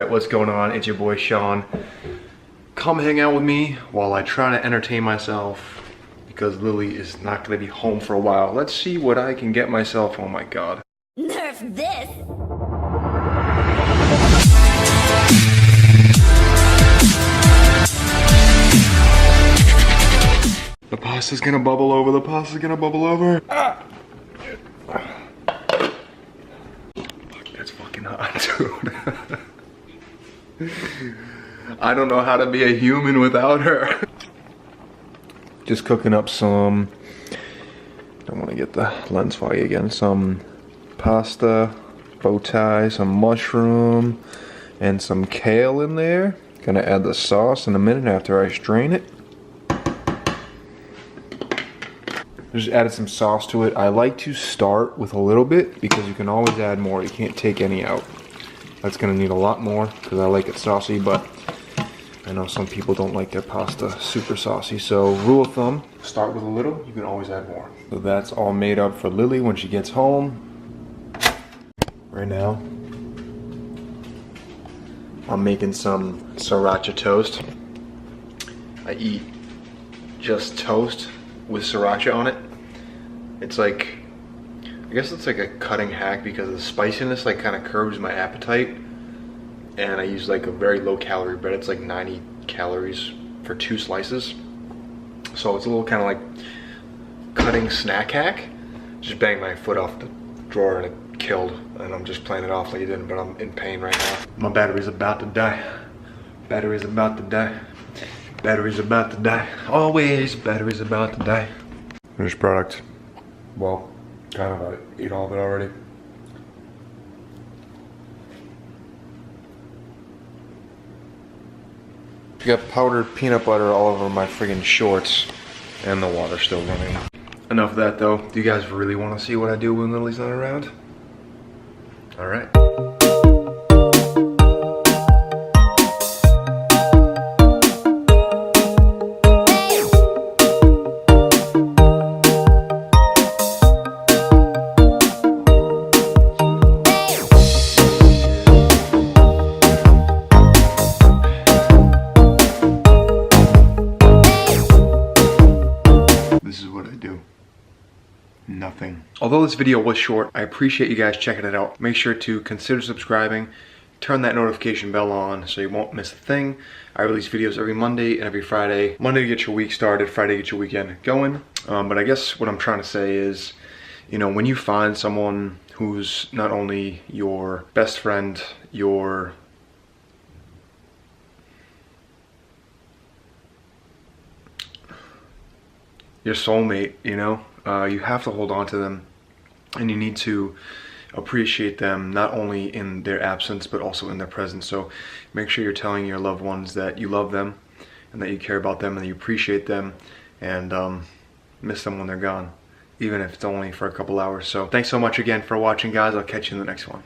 What's going on? It's your boy Sean. Come hang out with me while I try to entertain myself because Lily is not going to be home for a while. Let's see what I can get myself. Oh my god. Nerf this! The pasta's gonna bubble over. The pasta's gonna bubble over. Ah! Fuck, that's fucking hot, dude. I don't know how to be a human without her. Just cooking up some, don't want to get the lens foggy again, some pasta, bow tie, some mushroom, and some kale in there. Gonna add the sauce in a minute after I strain it. Just added some sauce to it. I like to start with a little bit because you can always add more. You can't take any out. That's gonna need a lot more because I like it saucy, but I know some people don't like their pasta super saucy. So rule of thumb, start with a little, you can always add more. So that's all made up for Lily when she gets home. Right now, I'm making some sriracha toast. I eat just toast with sriracha on it. It's like, I guess it's like a cutting hack because the spiciness like kind of curbs my appetite. And I use like a very low calorie bread. It's like 90 calories for 2 slices. So it's a little kind of like cutting snack hack. Just banged my foot off the drawer and it killed. And I'm just playing it off like it didn't, but I'm in pain right now. My battery's about to die. Battery's about to die. Battery's about to die. Always, battery's about to die. Finished product. Well, kind of, I ate all of it already. I got powdered peanut butter all over my friggin' shorts, and the water's still running. Enough of that though. Do you guys really want to see what I do when Lily's not around? Alright. This is what I do. Nothing. Although this video was short, I appreciate you guys checking it out. Make sure to consider subscribing. Turn that notification bell on so you won't miss a thing. I release videos every Monday and every Friday. Monday to get your week started, Friday to get your weekend going. But I guess what I'm trying to say is, you know, when you find someone who's not only your best friend, your soulmate, you know, you have to hold on to them and you need to appreciate them not only in their absence but also in their presence. So make sure you're telling your loved ones that you love them and that you care about them and that you appreciate them and miss them when they're gone, even if it's only for a couple hours. So thanks so much again for watching, guys. I'll catch you in the next one.